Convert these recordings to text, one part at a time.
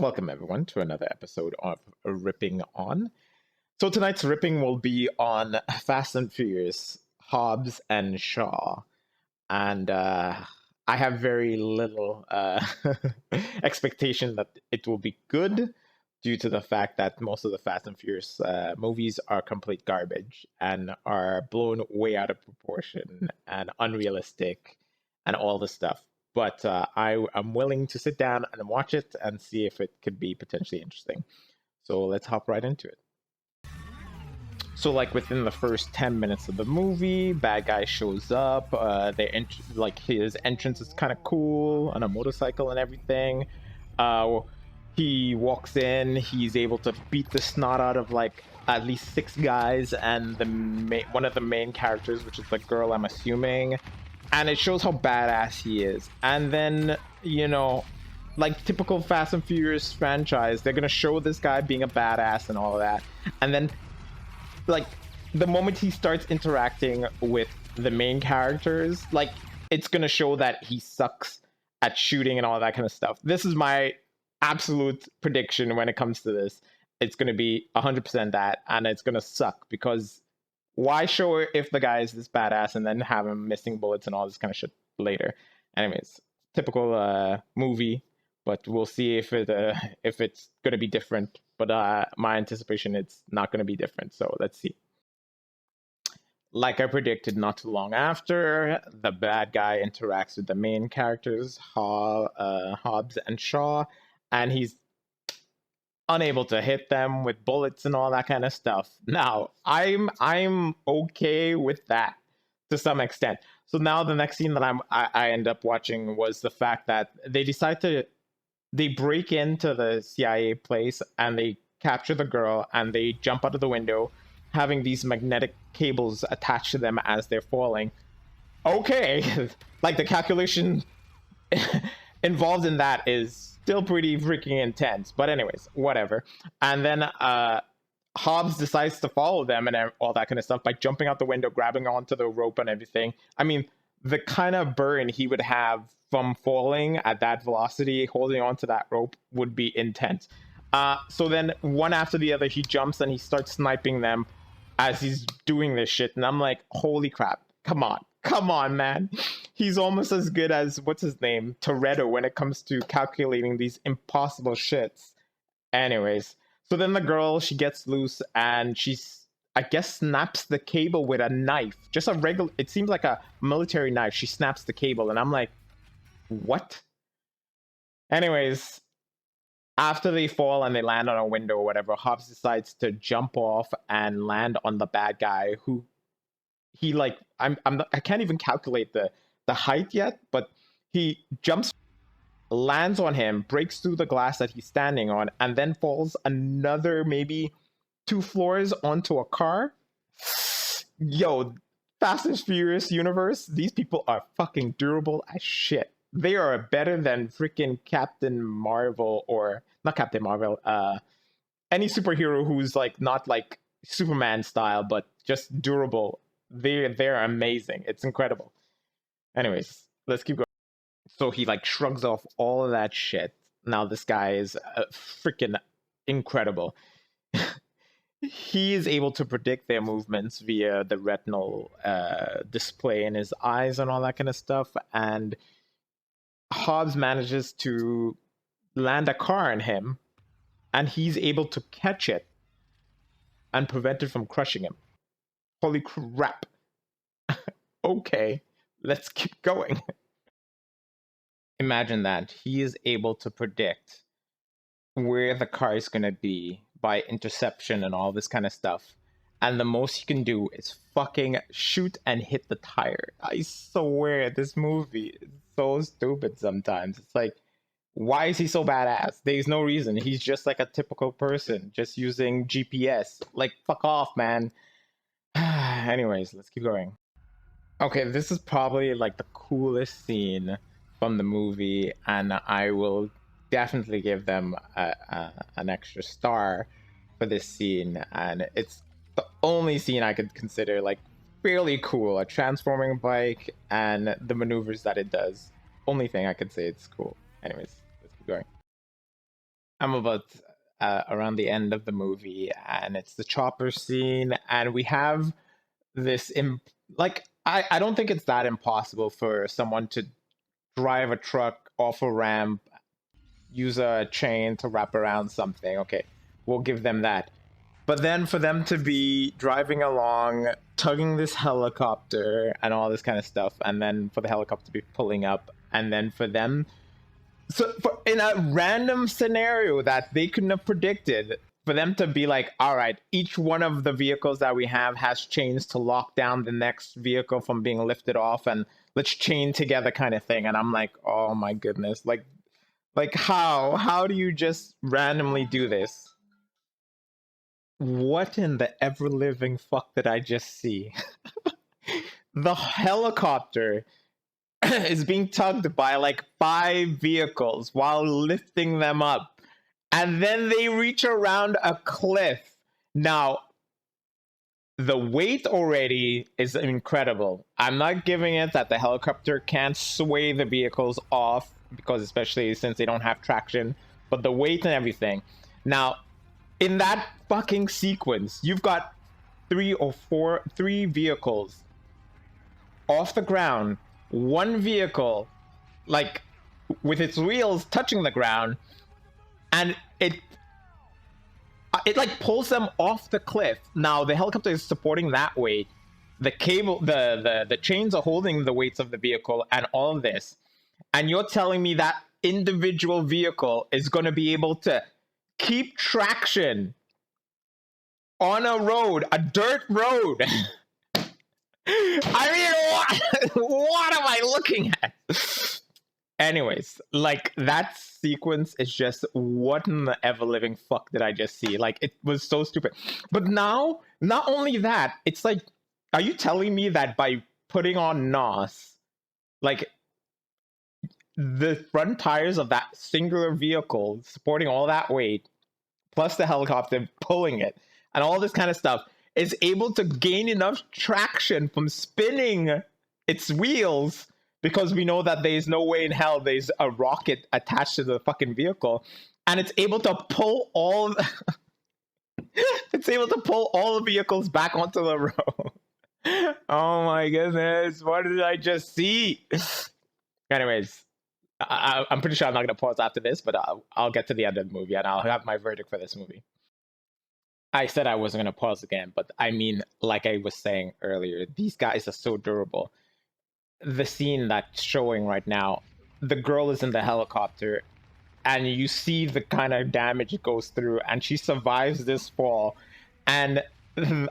Welcome everyone to another episode of Ripping On. So tonight's ripping will be on Fast and Furious, Hobbs and Shaw. And I have very little expectation that it will be good due to the fact that most of the Fast and Furious movies are complete garbage and are blown way out of proportion and unrealistic and all the stuff. But I am willing to sit down and watch it and see if it could be potentially interesting. So let's hop right into it. So, like within the first 10 minutes of the movie, bad guy shows up. Like his entrance is kind of cool on a motorcycle and everything. He walks in. He's able to beat the snot out of like at least 6 guys, and one of the main characters, which is the girl, I'm assuming. And it shows how badass he is. And then, like typical Fast and Furious franchise, they're gonna show this guy being a badass and all of that. And then, like, the moment he starts interacting with the main characters, like, it's gonna show that he sucks at shooting and all that kind of stuff. This is my absolute prediction when it comes to this. It's gonna be 100% that, and it's gonna suck because why show if the guy is this badass and then have him missing bullets and all this kind of shit later? Anyways, typical movie, but we'll see if it's gonna be different. But my anticipation, it's not gonna be different. So let's see. Like I predicted, not too long after, the bad guy interacts with the main characters, Hobbs and Shaw, and he's unable to hit them with bullets and all that kind of stuff. Now, I'm okay with that to some extent. So now the next scene that I end up watching was the fact that they break into the CIA place and they capture the girl and they jump out of the window, having these magnetic cables attached to them as they're falling. Okay, like the calculation involved in that is still pretty freaking intense, but anyways, whatever. And then Hobbs decides to follow them and all that kind of stuff by jumping out the window, grabbing onto the rope and everything. I mean, the kind of burn he would have from falling at that velocity, holding onto that rope, would be intense. So then one after the other, he jumps and he starts sniping them as he's doing this shit. And I'm like, holy crap, come on, man. He's almost as good as, what's his name, Toretto, when it comes to calculating these impossible shits. Anyways, so then the girl, she gets loose and I guess, snaps the cable with a knife. Just a regular, it seems like a military knife. She snaps the cable and I'm like, what? Anyways, after they fall and they land on a window or whatever, Hobbs decides to jump off and land on the bad guy who he like, I can't even calculate the height yet, but he jumps, lands on him, breaks through the glass that he's standing on, and then falls another maybe 2 floors onto a car. Yo, Fast and Furious universe, these people are fucking durable as shit. They are better than freaking Captain Marvel, or not Captain Marvel, any superhero who's like not like Superman style, but just durable. They're amazing. It's incredible. Anyways, let's keep going. So he like shrugs off all of that shit. Now this guy is freaking incredible. He is able to predict their movements via the retinal display in his eyes and all that kind of stuff. And Hobbs manages to land a car on him, and he's able to catch it and prevent it from crushing him. Holy crap. Okay, let's keep going. Imagine that. He is able to predict where the car is going to be by interception and all this kind of stuff. And the most he can do is fucking shoot and hit the tire. I swear, this movie is so stupid sometimes. It's like, why is he so badass? There's no reason. He's just like a typical person, just using GPS. Like, fuck off, man. Anyways, let's keep going. Okay, this is probably like the coolest scene from the movie, and I will definitely give them an extra star for this scene. And it's the only scene I could consider like fairly cool. A transforming bike and the maneuvers that it does. Only thing I could say it's cool. Anyways, let's keep going. I'm about around the end of the movie, and it's the chopper scene, and we have this like I don't think it's that impossible for someone to drive a truck off a ramp, use a chain to wrap around something. Okay, we'll give them that. But then for them to be driving along, tugging this helicopter and all this kind of stuff, and then for the helicopter to be pulling up, and then for them, so for, in a random scenario that they couldn't have predicted, for them to be like, all right, each one of the vehicles that we have has chains to lock down the next vehicle from being lifted off, and let's chain together kind of thing. And I'm like, oh my goodness, like how do you just randomly do this? What in the ever living fuck did I just see? The helicopter is being tugged by like 5 vehicles while lifting them up. And then they reach around a cliff. Now, the weight already is incredible. I'm not giving it that the helicopter can't sway the vehicles off, because especially since they don't have traction, but the weight and everything. Now, in that fucking sequence, you've got three vehicles off the ground, one vehicle like with its wheels touching the ground, and it like pulls them off the cliff. Now the helicopter is supporting that weight. The cable, the chains are holding the weights of the vehicle and all of this. And you're telling me that individual vehicle is going to be able to keep traction on a road, a dirt road? I mean, what am I looking at? Anyways, like that sequence is just, what in the ever living fuck did I just see? Like, it was so stupid. But now, not only that, it's like, are you telling me that by putting on NOS, like the front tires of that singular vehicle supporting all that weight, plus the helicopter pulling it, and all this kind of stuff, is able to gain enough traction from spinning its wheels, because we know that there's no way in hell there's a rocket attached to the fucking vehicle, and it's able to pull all it's able to pull all the vehicles back onto the road. Oh my goodness, what did I just see? Anyways, I'm pretty sure I'm not going to pause after this, but I'll get to the end of the movie and I'll have my verdict for this movie. I said I wasn't going to pause again, but I mean, like I was saying earlier, these guys are so durable. The scene that's showing right now, the girl is in the helicopter, and you see the kind of damage it goes through, and she survives this fall. And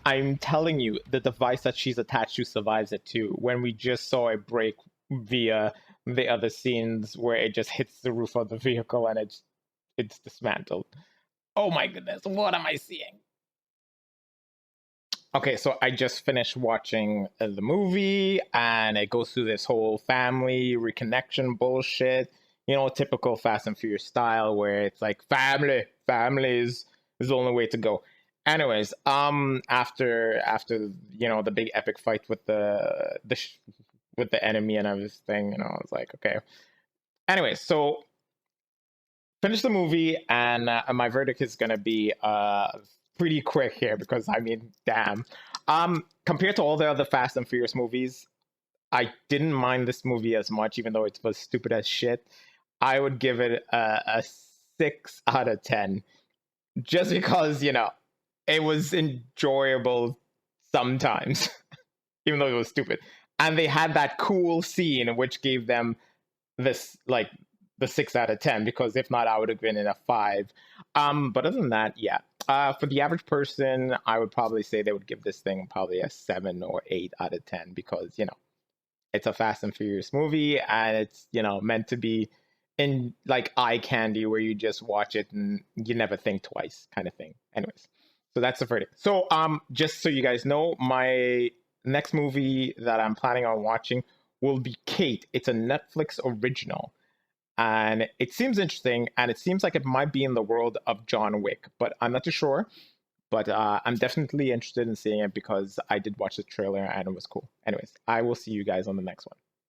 I'm telling you, the device that she's attached to survives it too. When we just saw it break via the other scenes where it just hits the roof of the vehicle and it's dismantled. Oh my goodness, what am I seeing? Okay, so I just finished watching the movie, and it goes through this whole family reconnection bullshit. You know, typical Fast and Furious style, where it's like family is the only way to go. Anyways, after you know, the big epic fight with with the enemy and everything, you know, I was like, okay. Anyways, so finish the movie, and my verdict is gonna be pretty quick here, because I mean, damn. Compared to all the other Fast and Furious movies, I didn't mind this movie as much, even though it was stupid as shit. I would give it a 6 out of 10, just because, you know, it was enjoyable sometimes, even though it was stupid. And they had that cool scene which gave them this, like, the 6 out of 10, because if not, I would have been in a 5. But other than that, yeah. For the average person, I would probably say they would give this thing probably a 7 or 8 out of 10, because, you know, it's a Fast and Furious movie, and it's, you know, meant to be in like eye candy, where you just watch it and you never think twice kind of thing. Anyways, so that's the verdict. So just so you guys know, my next movie that I'm planning on watching will be Kate. It's a Netflix original, and it seems interesting, and it seems like it might be in the world of John Wick, but I'm not too sure. But I'm definitely interested in seeing it, because I did watch the trailer and it was cool. Anyways, I will see you guys on the next one.